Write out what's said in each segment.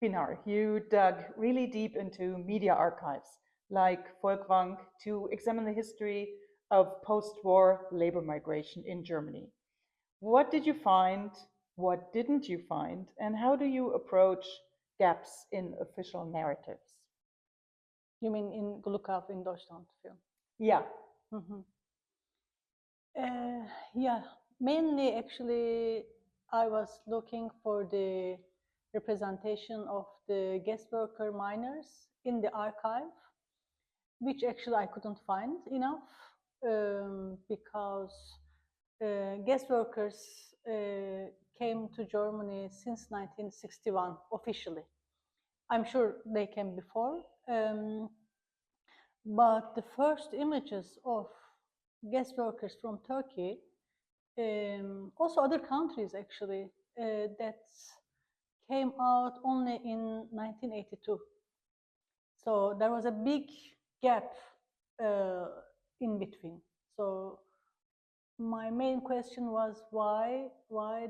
Pinar, you dug really deep into media archives like Volkwang to examine the history of post-war labor migration in Germany. What did you find? What didn't you find? And how do you approach gaps in official narratives? You mean in Gluckhaus in Deutschland film? Yeah. Mm-hmm. Yeah, mainly actually I was looking for the representation of the guest worker miners in the archive, which actually I couldn't find enough because guest workers came to Germany since 1961 officially. I'm sure they came before, but the first images of guest workers from Turkey, also other countries actually, that came out only in 1982. So there was a big gap in between. So my main question was why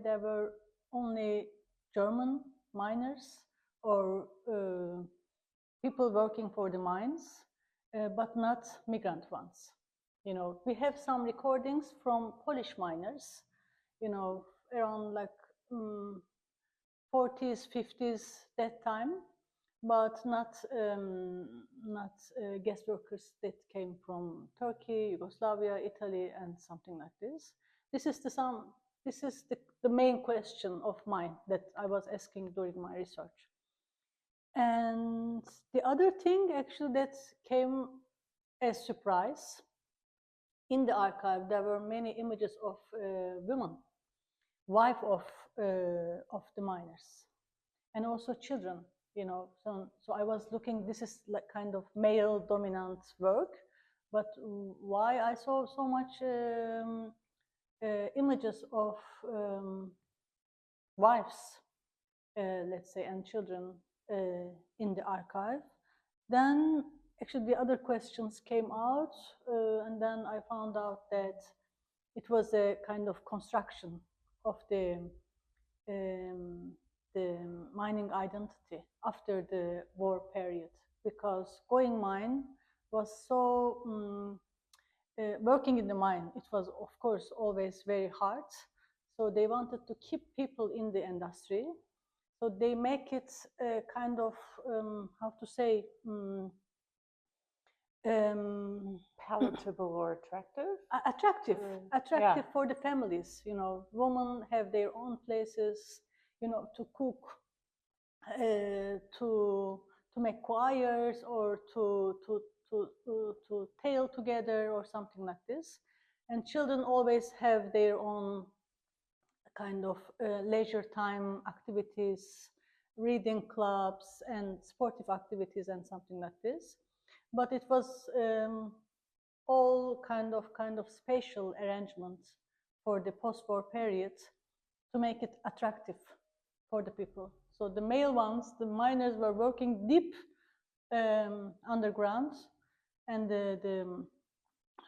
there were only German miners or people working for the mines, but not migrant ones. You know, we have some recordings from Polish miners, you know, around like 40s, 50s that time, but not guest workers that came from Turkey, Yugoslavia, Italy, and something like this. This is the main question of mine that I was asking during my research. And the other thing actually that came as surprise, in the archive there were many images of women, wife of the miners, and also children. You know, so I was looking. This is like kind of male dominant work, but why I saw so much images of wives, let's say, and children in the archive. Then actually the other questions came out, and then I found out that it was a kind of construction of the mining identity after the war period, because going mine was so working in the mine, it was of course always very hard. So they wanted to keep people in the industry. So they make it kind of, how to say, palatable or attractive? Attractive for the families. You know, women have their own places, you know, to cook, to make choirs, or to tail together or something like this. And children always have their own kind of leisure time activities, reading clubs and sportive activities and something like this. But it was all kind of spatial arrangements for the post-war period to make it attractive for the people. So the male ones, the miners, were working deep underground, and the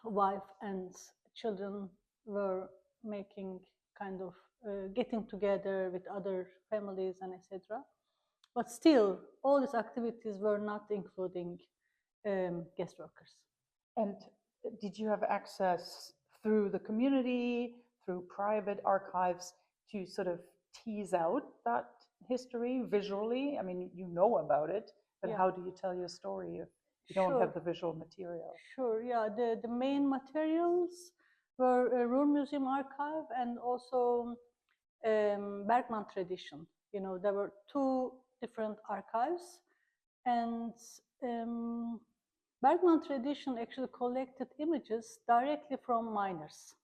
wife and children were making kind of getting together with other families and etc. But still, all these activities were not including guest workers. And did you have access through the community, through private archives, to sort of tease out that history visually? I mean, you know about it, but how do you tell your story if you don't have the visual material? Sure, yeah. The main materials were a Ruhr Museum archive and also Bergman tradition. You know, there were two different archives, and Bergman tradition actually collected images directly from miners.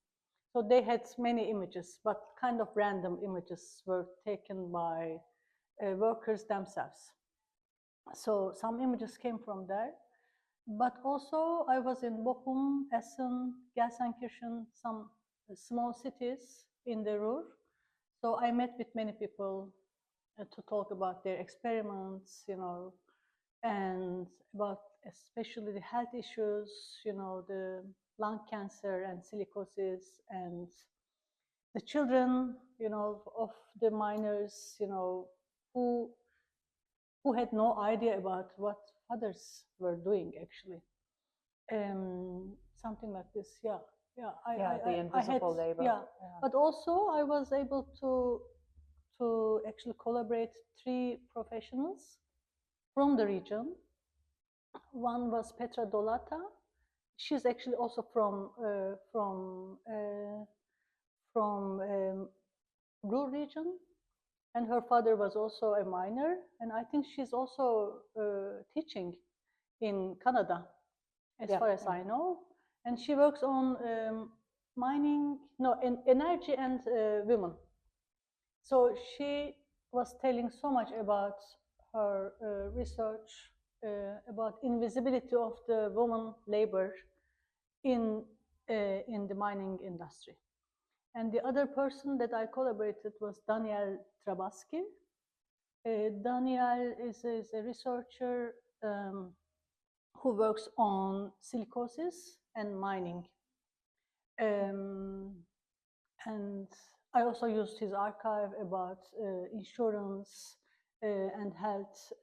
So they had many images, but kind of random images were taken by workers themselves. So some images came from there. But also I was in Bochum, Essen, Gelsenkirchen, some small cities in the Ruhr. So I met with many people to talk about their experiments, you know, and about especially the health issues, you know, the lung cancer and silicosis, and the children, you know, of the miners, you know, who who had no idea about what others were doing actually. Something like this, yeah. The invisible labor. Yeah, but also I was able to actually collaborate 3 professionals from the region. One was Petra Dolata. She's actually also from Ruhr region, and her father was also a miner, and I think she's also teaching in Canada, as far as I know. And she works on mining, no, energy and women. So she was telling so much about her research about invisibility of the woman labor in the mining industry. And the other person that I collaborated was Daniel Trabaski. Daniel is a researcher who works on silicosis and mining. And I also used his archive about insurance and health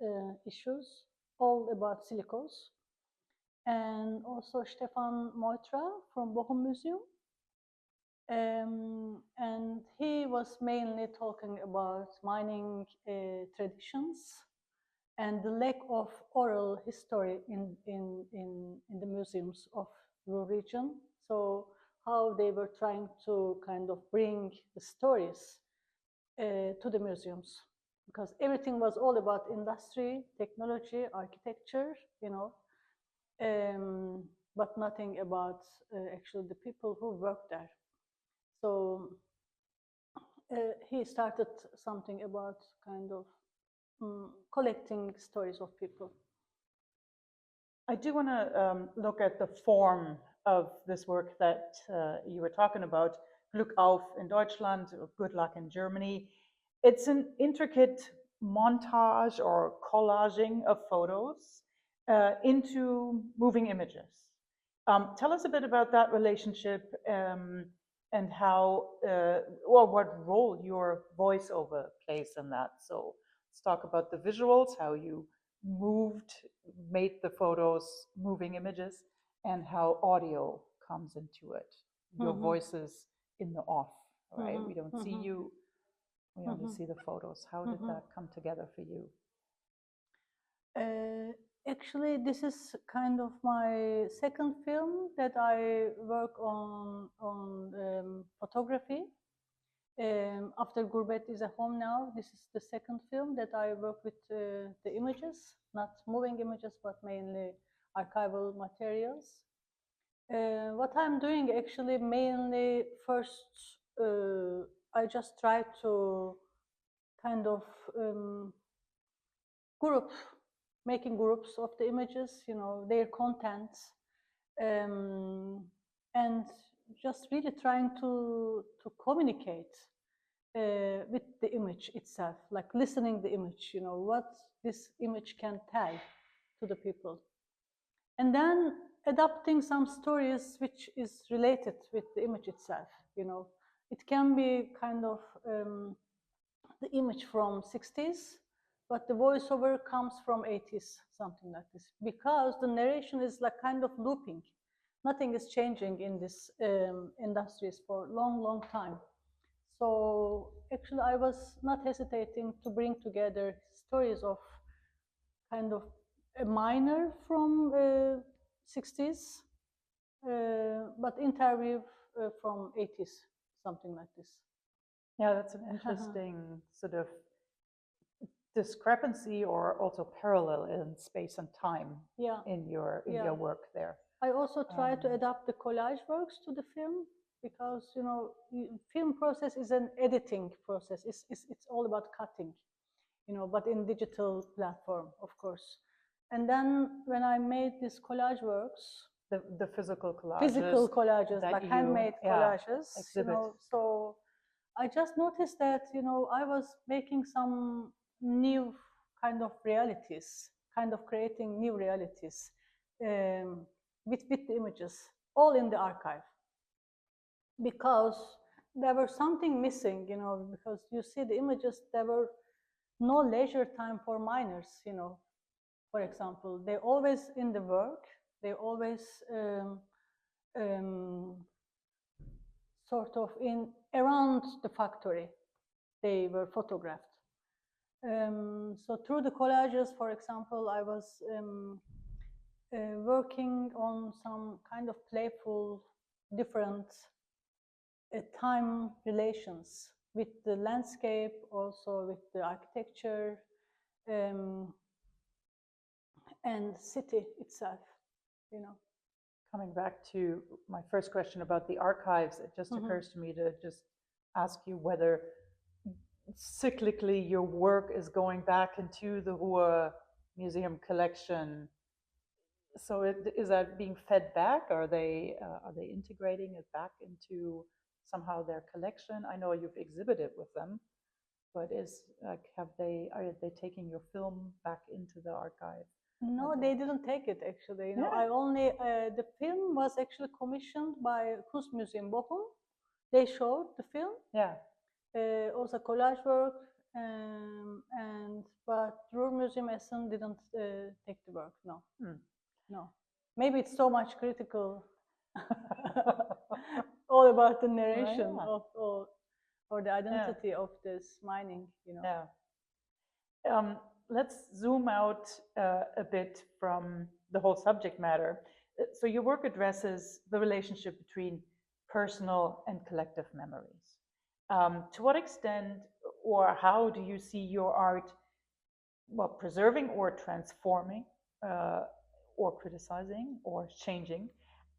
issues, all about silicose. And also Stefan Moitra from Bochum Museum. And he was mainly talking about mining traditions and the lack of oral history in the museums of Ruhr region. So how they were trying to kind of bring the stories to the museums, because everything was all about industry, technology, architecture, you know, but nothing about actually the people who worked there. So he started something about kind of collecting stories of people. I do want to look at the form of this work that you were talking about, Glück auf in Deutschland, or Good Luck in Germany. It's an intricate montage or collaging of photos into moving images. Tell us a bit about that relationship and how, or what role your voiceover plays in that. So let's talk about the visuals, how you made the photos moving images, and how audio comes into it. Your voice is in the off, right? We don't see you, we only see the photos. How did that come together for you? Actually, this is kind of my second film that I work on photography. After Gurbet is a Home Now, this is the second film that I work with the images, not moving images, but mainly archival materials. What I'm doing actually mainly first, I just try to kind of making groups of the images, you know, their contents, and just really trying to communicate with the image itself, like listening the image, you know, what this image can tell to the people. And then adapting some stories which is related with the image itself, you know. It can be kind of the image from 60s, but the voiceover comes from 80s, something like this, because the narration is like kind of looping. Nothing is changing in this industries for a long, long time. So actually I was not hesitating to bring together stories of kind of a miner from 60s, but interview from 80s, something like this. Yeah, that's an interesting sort of discrepancy or also parallel in space and time in your work there. I also try to adapt the collage works to the film, because, you know, film process is an editing process. It's all about cutting, you know, but in digital platform, of course. And then when I made these collage works, the physical collages, like handmade collages, you know, so I just noticed that, you know, I was making some new kind of realities, kind of creating new realities with the images, all in the archive, because there was something missing, you know, because you see the images, they were no leisure time for minors, you know. For example, they're always in the work, they always sort of around the factory, they were photographed. So through the collages, for example, I was working on some kind of playful, different time relations with the landscape, also with the architecture, and city itself, you know. Coming back to my first question about the archives, it just occurs to me to just ask you whether cyclically your work is going back into the Ruhr Museum collection. So is that being fed back? Are they integrating it back into somehow their collection? I know you've exhibited with them, but are they taking your film back into the archive? No, they didn't take it actually. You know, I only the film was actually commissioned by Kunstmuseum Bochum. They showed the film. Yeah. Also collage work, but Ruhr Museum Essen didn't take the work. No, no. Maybe it's so much critical, all about the narration of or the identity of this mining. You know. Yeah. Let's zoom out a bit from the whole subject matter. So your work addresses the relationship between personal and collective memories. To what extent or how do you see your art, well, preserving or transforming or criticizing or changing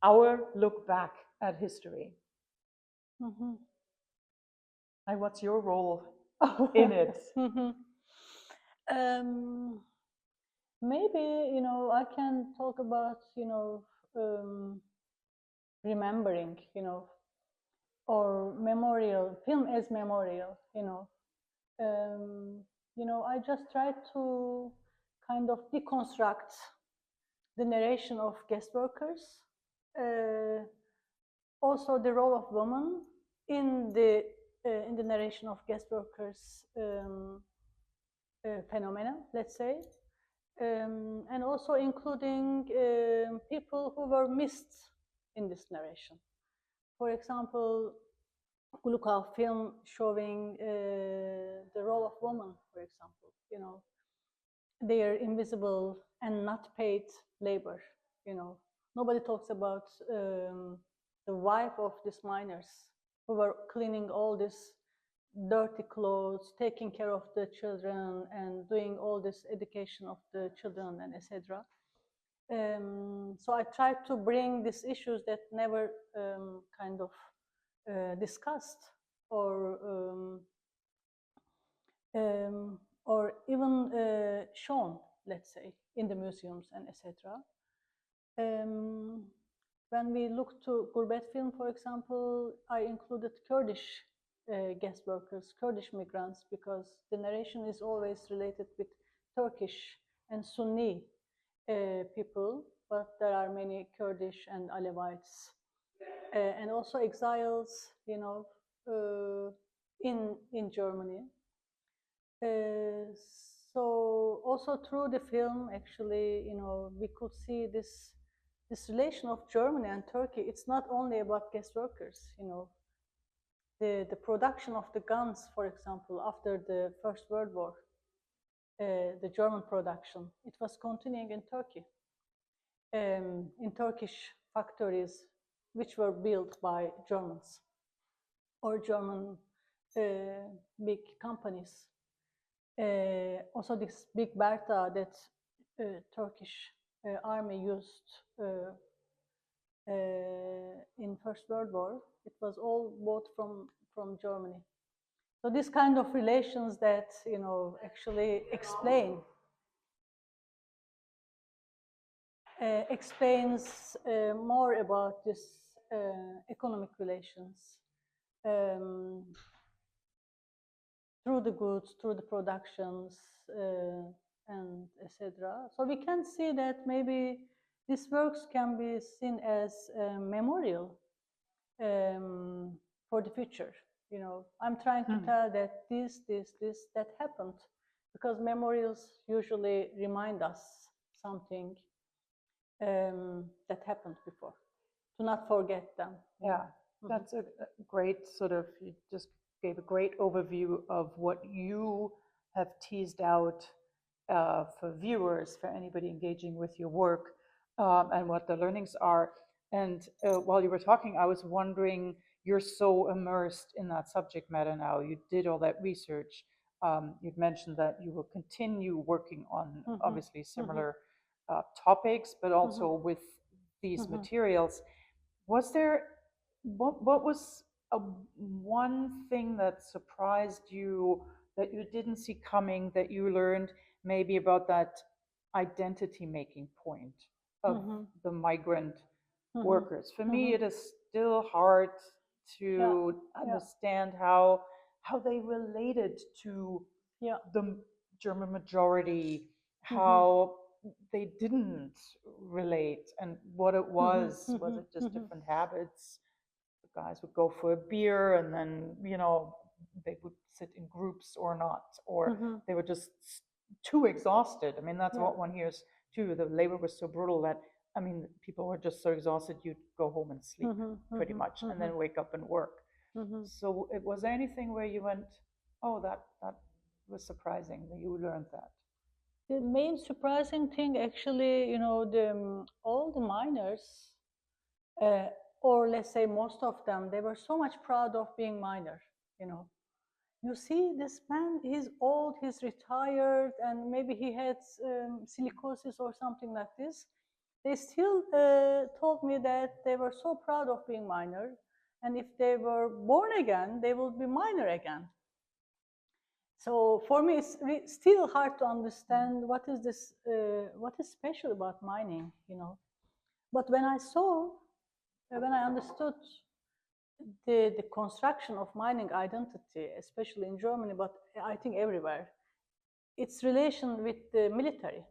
our look back at history? And what's your role in it? Maybe, you know, I can talk about, you know, remembering, you know, or memorial, film as memorial, you know. You know, I just try to kind of deconstruct the narration of guest workers, also the role of women in the narration of guest workers phenomena, let's say. And also including people who were missed in this narration. For example, Gluckau film showing the role of woman, for example, you know, their invisible and not paid labor, you know. Nobody talks about the wife of these miners who were cleaning all this dirty clothes, taking care of the children, and doing all this education of the children, and etc. So I tried to bring these issues that never kind of discussed or even shown, let's say, in the museums and etc. When we look to Gurbet film, for example, I included Kurdish guest workers, Kurdish migrants, because the narration is always related with Turkish and Sunni people, but there are many Kurdish and Alevites, and also exiles, you know, in Germany. So also through the film, actually, you know, we could see this relation of Germany and Turkey. It's not only about guest workers, you know. The production of the guns, for example, after the First World War, the German production, it was continuing in Turkey, in Turkish factories, which were built by Germans or German big companies. Also, this big Bertha that Turkish army used in First World War, it was all bought from Germany. So this kind of relations that, you know, actually explains more about this economic relations through the goods, through the productions, and etc. So we can see that maybe these works can be seen as a memorial for the future. You know, I'm trying to tell that this, that happened because memorials usually remind us something that happened before, to not forget them. Yeah, that's a great sort of, you just gave a great overview of what you have teased out for viewers, for anybody engaging with your work, and what the learnings are. And while you were talking, I was wondering, you're so immersed in that subject matter now, you did all that research, you'd mentioned that you will continue working on obviously similar topics, but also with these materials. Was there, what was one thing that surprised you, that you didn't see coming, that you learned maybe about that identity making point of the migrant workers? For me, it is still hard to understand how they related to the German majority, how they didn't relate, and what it was. Was it just different habits? The guys would go for a beer, and then, you know, they would sit in groups or not, or they were just too exhausted. I mean, that's what one hears too. The labor was so brutal that, I mean, people were just so exhausted, you'd go home and sleep pretty much, and then wake up and work. So was there anything where you went, oh, that was surprising that you learned that? The main surprising thing, actually, you know, all the miners, or let's say most of them, they were so much proud of being miner, you know. You see, this man, he's old, he's retired, and maybe he had silicosis or something like this. They still told me that they were so proud of being miner, and if they were born again, they would be miner again. So for me, it's still hard to understand what is this, what is special about mining, you know. But when I understood the construction of mining identity, especially in Germany, but I think everywhere, its relation with the military.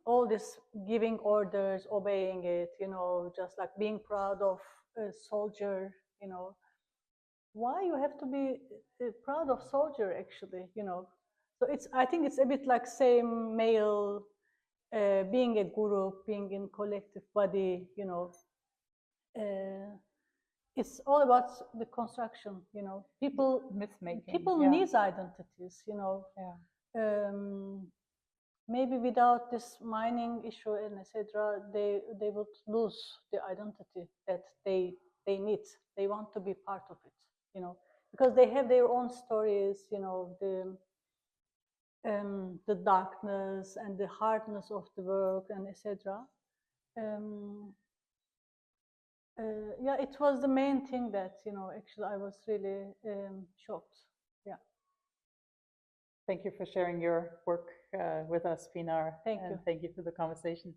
All this giving orders, obeying it, you know, just like being proud of a soldier, you know. Why you have to be proud of soldier, actually, you know? So I think it's a bit like same male, being a group, being in collective body, you know. It's all about the construction, you know. People need identities, you know. Maybe without this mining issue and etc., they would lose the identity that they need. They want to be part of it, you know, because they have their own stories, you know, the darkness and the hardness of the work and etc. Yeah, it was the main thing that, you know, actually I was really shocked. Yeah. Thank you for sharing your work with us, Pınar. Thank you. Thank you for the conversation.